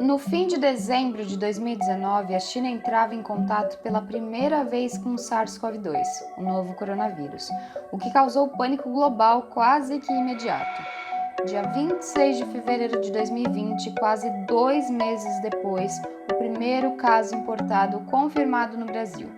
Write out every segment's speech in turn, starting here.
No fim de dezembro de 2019, a China entrava em contato pela primeira vez com o SARS-CoV-2, o novo coronavírus, o que causou pânico global quase que imediato. Dia 26 de fevereiro de 2020, quase 2 meses depois, o primeiro caso importado confirmado no Brasil.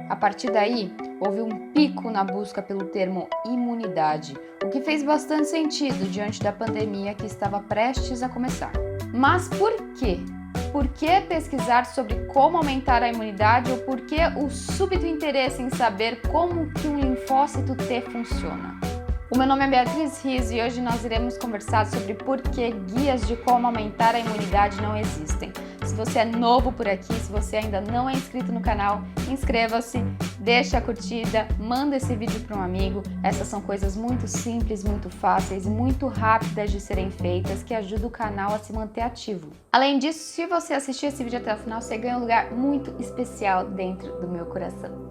A partir daí, houve um pico na busca pelo termo imunidade, o que fez bastante sentido diante da pandemia que estava prestes a começar. Mas por quê? Por que pesquisar sobre como aumentar a imunidade ou por que o súbito interesse em saber como que um linfócito T funciona? O meu nome é Beatriz Riz e hoje nós iremos conversar sobre por que guias de como aumentar a imunidade não existem. Se você é novo por aqui, se você ainda não é inscrito no canal, inscreva-se, deixa a curtida, manda esse vídeo para um amigo. Essas são coisas muito simples, muito fáceis e muito rápidas de serem feitas que ajudam o canal a se manter ativo. Além disso, se você assistir esse vídeo até o final, você ganha um lugar muito especial dentro do meu coração.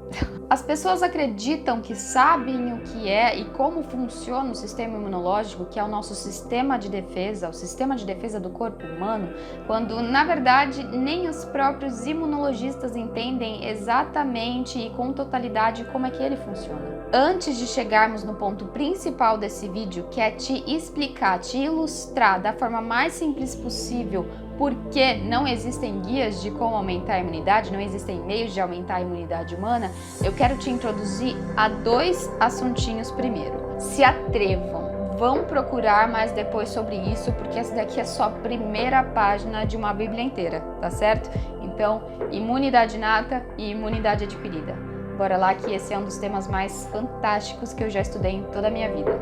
As pessoas acreditam que sabem o que é e como funciona o sistema imunológico, que é o nosso sistema de defesa, o sistema de defesa do corpo humano, quando na verdade nem os próprios imunologistas entendem exatamente e com totalidade como é que ele funciona. Antes de chegarmos no ponto principal desse vídeo, que é te explicar, te ilustrar da forma mais simples possível porque não existem guias de como aumentar a imunidade, não existem meios de aumentar a imunidade humana, eu quero te introduzir a 2 assuntinhos primeiro. Se atrevam, vão procurar mais depois sobre isso, porque essa daqui é só a primeira página de uma bíblia inteira, tá certo? Então, imunidade inata e imunidade adquirida. Bora lá que esse é um dos temas mais fantásticos que eu já estudei em toda a minha vida.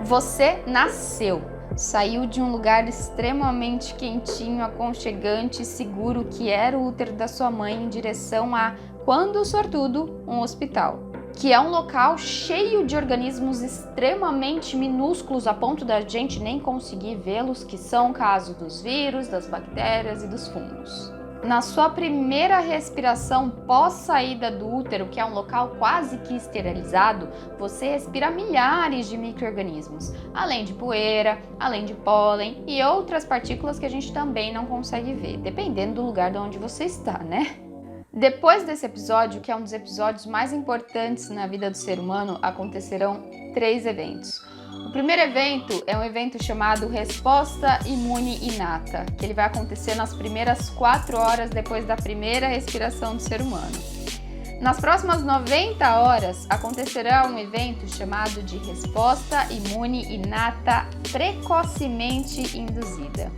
Você nasceu. Saiu de um lugar extremamente quentinho, aconchegante e seguro que era o útero da sua mãe em direção a, quando sortudo, um hospital. Que é um local cheio de organismos extremamente minúsculos a ponto da gente nem conseguir vê-los, que são o caso dos vírus, das bactérias e dos fungos. Na sua primeira respiração pós-saída do útero, que é um local quase que esterilizado, você respira milhares de micro-organismos, além de poeira, além de pólen e outras partículas que a gente também não consegue ver, dependendo do lugar de onde você está, né? Depois desse episódio, que é um dos episódios mais importantes na vida do ser humano, acontecerão 3 eventos. O primeiro evento é um evento chamado Resposta Imune Inata, que ele vai acontecer nas primeiras 4 horas depois da primeira respiração do ser humano. Nas próximas 90 horas acontecerá um evento chamado de Resposta Imune Inata Precocemente Induzida.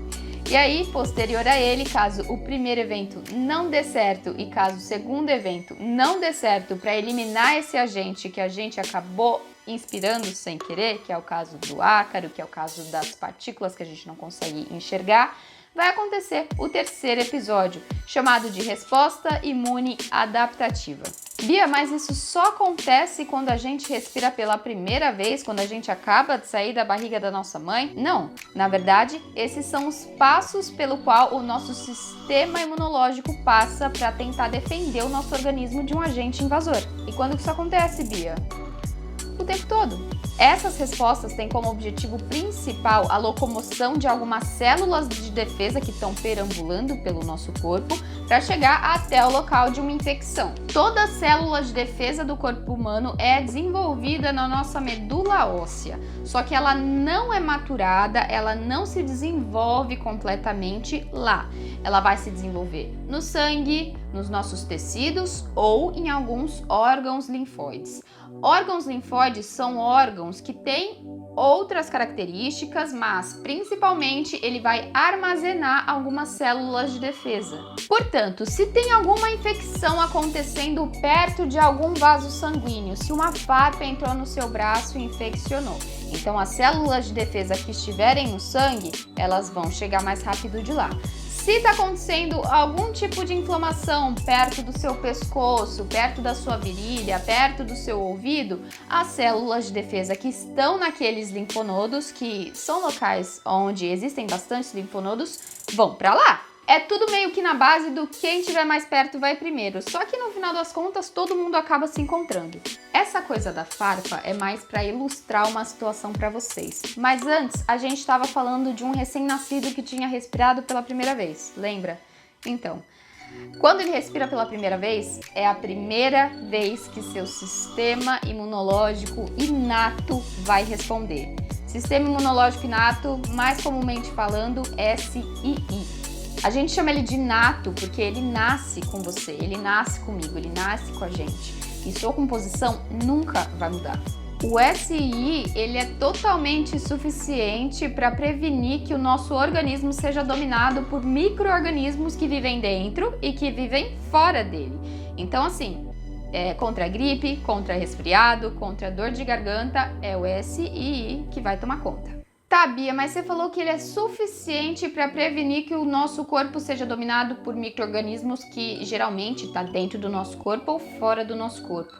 E aí, posterior a ele, caso o primeiro evento não dê certo e caso o segundo evento não dê certo para eliminar esse agente que a gente acabou inspirando sem querer, que é o caso do ácaro, que é o caso das partículas que a gente não consegue enxergar, vai acontecer o terceiro episódio, chamado de Resposta Imune Adaptativa. Bia, mas isso só acontece quando a gente respira pela primeira vez, quando a gente acaba de sair da barriga da nossa mãe? Não, na verdade, esses são os passos pelo qual o nosso sistema imunológico passa para tentar defender o nosso organismo de um agente invasor. E quando que isso acontece, Bia? O tempo todo. Essas respostas têm como objetivo principal a locomoção de algumas células de defesa que estão perambulando pelo nosso corpo para chegar até o local de uma infecção. Toda célula de defesa do corpo humano é desenvolvida na nossa medula óssea, só que ela não é maturada, ela não se desenvolve completamente lá. Ela vai se desenvolver no sangue, nos nossos tecidos ou em alguns órgãos linfóides. Órgãos linfóides são órgãos que têm outras características, mas principalmente ele vai armazenar algumas células de defesa. Portanto, se tem alguma infecção acontecendo perto de algum vaso sanguíneo, se uma farpa entrou no seu braço e infeccionou, então as células de defesa que estiverem no sangue, elas vão chegar mais rápido de lá. Se está acontecendo algum tipo de inflamação perto do seu pescoço, perto da sua virilha, perto do seu ouvido, as células de defesa que estão naqueles linfonodos, que são locais onde existem bastantes linfonodos, vão para lá. É tudo meio que na base do quem estiver mais perto vai primeiro, só que no final das contas todo mundo acaba se encontrando. Essa coisa da farpa é mais para ilustrar uma situação para vocês. Mas antes, a gente estava falando de um recém-nascido que tinha respirado pela primeira vez, lembra? Então, quando ele respira pela primeira vez, é a primeira vez que seu sistema imunológico inato vai responder. Sistema imunológico inato, mais comumente falando, SII. A gente chama ele de inato porque ele nasce com você, ele nasce comigo, ele nasce com a gente. E sua composição nunca vai mudar. O SII, ele é totalmente suficiente para prevenir que o nosso organismo seja dominado por micro-organismos que vivem dentro e que vivem fora dele. Então, assim, contra a gripe, contra resfriado, contra dor de garganta, é o SII que vai tomar conta. Tá, Bia, mas você falou que ele é suficiente para prevenir que o nosso corpo seja dominado por micro-organismos que geralmente está dentro do nosso corpo ou fora do nosso corpo.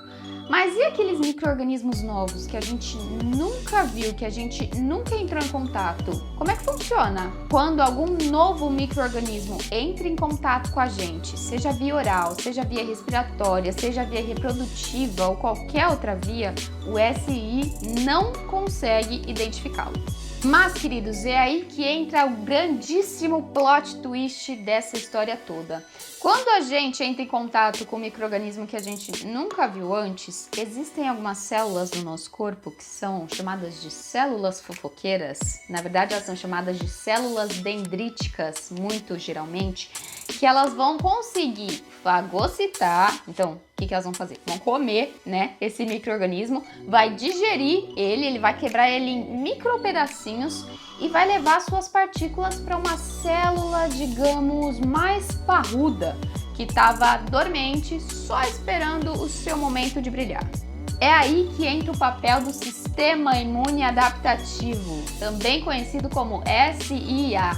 Mas e aqueles micro-organismos novos que a gente nunca viu, que a gente nunca entrou em contato? Como é que funciona? Quando algum novo micro-organismo entra em contato com a gente, seja via oral, seja via respiratória, seja via reprodutiva ou qualquer outra via, o SI não consegue identificá-lo. Mas, queridos, é aí que entra o grandíssimo plot twist dessa história toda. Quando a gente entra em contato com um micro-organismo que a gente nunca viu antes, existem algumas células no nosso corpo que são chamadas de células fofoqueiras. Na verdade, elas são chamadas de células dendríticas, muito geralmente, que elas vão conseguir fagocitar. Então, o que elas vão fazer? Vão comer, né, esse micro-organismo, vai digerir ele vai quebrar ele em micro pedacinhos e vai levar suas partículas para uma célula, digamos, mais parruda, que estava dormente, só esperando o seu momento de brilhar. É aí que entra o papel do sistema imune adaptativo, também conhecido como SIA.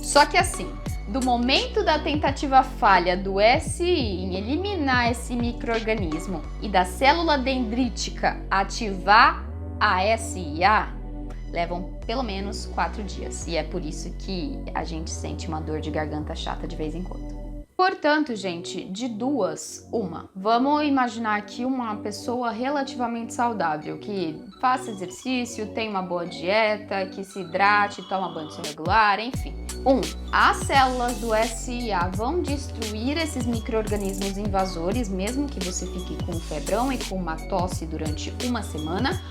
Só que assim, do momento da tentativa falha do SI em eliminar esse micro-organismo e da célula dendrítica ativar a SIA, levam pelo menos 4 dias. E é por isso que a gente sente uma dor de garganta chata de vez em quando. Portanto, gente, de duas, uma. Vamos imaginar aqui uma pessoa relativamente saudável, que faça exercício, tem uma boa dieta, que se hidrate, toma banho regular, enfim. As células do SIA vão destruir esses micro-organismos invasores, mesmo que você fique com febrão e com uma tosse durante uma semana.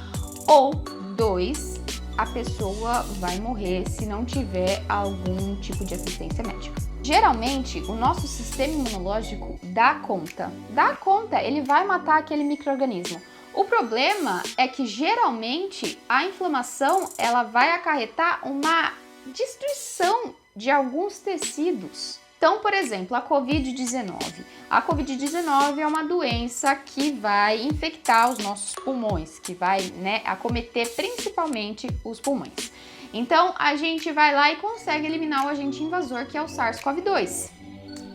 Ou 2, a pessoa vai morrer se não tiver algum tipo de assistência médica. Geralmente, o nosso sistema imunológico dá conta, ele vai matar aquele micro-organismo. O problema é que geralmente a inflamação ela vai acarretar uma destruição de alguns tecidos. Então, por exemplo, a Covid-19. A Covid-19 é uma doença que vai infectar os nossos pulmões, que vai, acometer principalmente os pulmões. Então, a gente vai lá e consegue eliminar o agente invasor, que é o SARS-CoV-2.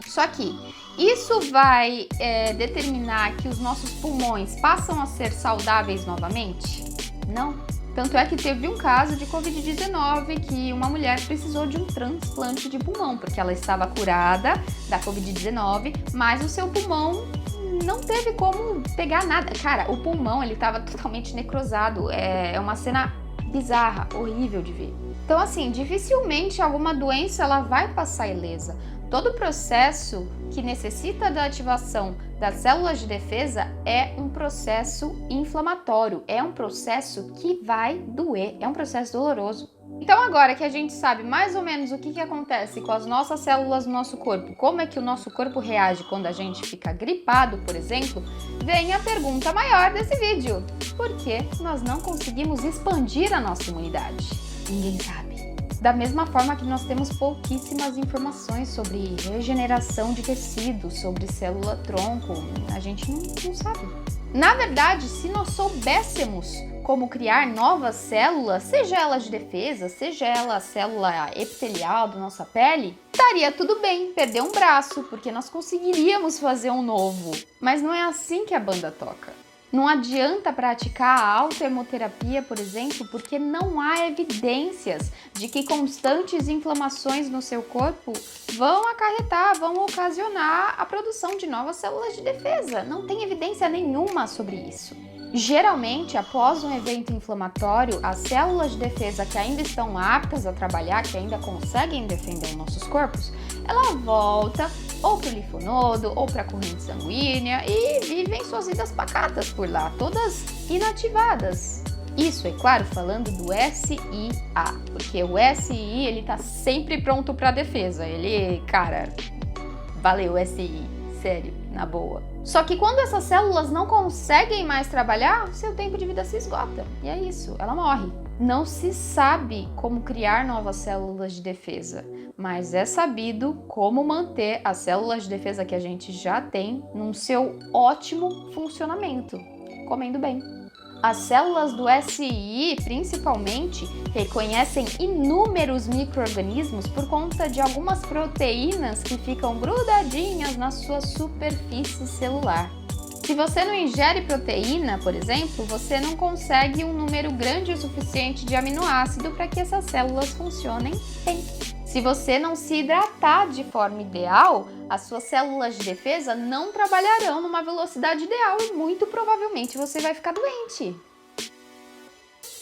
Só que isso vai determinar que os nossos pulmões passam a ser saudáveis novamente? Não. Tanto é que teve um caso de Covid-19 que uma mulher precisou de um transplante de pulmão, porque ela estava curada da Covid-19, mas o seu pulmão não teve como pegar nada. Cara, o pulmão ele estava totalmente necrosado. É uma cena bizarra, horrível de ver. Então, assim, dificilmente alguma doença ela vai passar ilesa. Todo processo que necessita da ativação das células de defesa é um processo inflamatório, é um processo que vai doer, é um processo doloroso. Então agora que a gente sabe mais ou menos o que acontece com as nossas células no nosso corpo, como é que o nosso corpo reage quando a gente fica gripado, por exemplo, vem a pergunta maior desse vídeo. Por que nós não conseguimos expandir a nossa imunidade? Ninguém sabe. Da mesma forma que nós temos pouquíssimas informações sobre regeneração de tecidos, sobre célula-tronco, a gente não sabe. Na verdade, se nós soubéssemos como criar novas células, seja elas de defesa, seja ela a célula epitelial da nossa pele, estaria tudo bem perder um braço, porque nós conseguiríamos fazer um novo. Mas não é assim que a banda toca. Não adianta praticar a autohemoterapia, por exemplo, porque não há evidências de que constantes inflamações no seu corpo vão ocasionar a produção de novas células de defesa. Não tem evidência nenhuma sobre isso. Geralmente, após um evento inflamatório, as células de defesa que ainda estão aptas a trabalhar, que ainda conseguem defender os nossos corpos, ela volta ou para o linfonodo ou para a corrente sanguínea e vivem suas vidas pacatas por lá, todas inativadas. Isso, é claro, falando do SIA, porque o SI ele tá sempre pronto para defesa. Ele, cara, valeu SI, sério, na boa. Só que quando essas células não conseguem mais trabalhar, seu tempo de vida se esgota. E é isso, ela morre. Não se sabe como criar novas células de defesa, mas é sabido como manter as células de defesa que a gente já tem num seu ótimo funcionamento, comendo bem. As células do SI, principalmente, reconhecem inúmeros micro-organismos por conta de algumas proteínas que ficam grudadinhas na sua superfície celular. Se você não ingere proteína, por exemplo, você não consegue um número grande o suficiente de aminoácido para que essas células funcionem bem. Se você não se hidratar de forma ideal, as suas células de defesa não trabalharão numa velocidade ideal e muito provavelmente você vai ficar doente.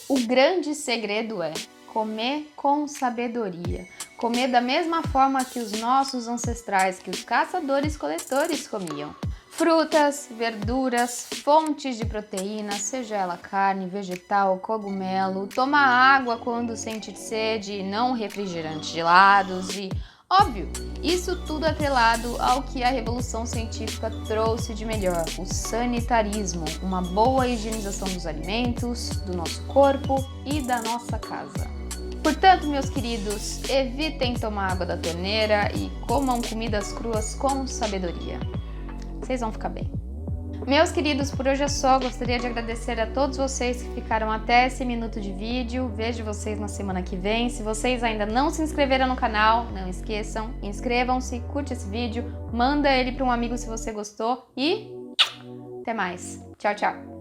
O grande segredo é comer com sabedoria. Comer da mesma forma que os nossos ancestrais, que os caçadores-coletores comiam. Frutas, verduras, fontes de proteína, seja ela carne, vegetal, cogumelo, toma água quando sente sede, não refrigerantes gelados e, óbvio, isso tudo atrelado ao que a revolução científica trouxe de melhor, o sanitarismo, uma boa higienização dos alimentos, do nosso corpo e da nossa casa. Portanto, meus queridos, evitem tomar água da torneira e comam comidas cruas com sabedoria. Vocês vão ficar bem. Meus queridos, por hoje é só. Gostaria de agradecer a todos vocês que ficaram até esse minuto de vídeo. Vejo vocês na semana que vem. Se vocês ainda não se inscreveram no canal, não esqueçam, inscrevam-se, curte esse vídeo, manda ele para um amigo se você gostou e até mais. Tchau, tchau.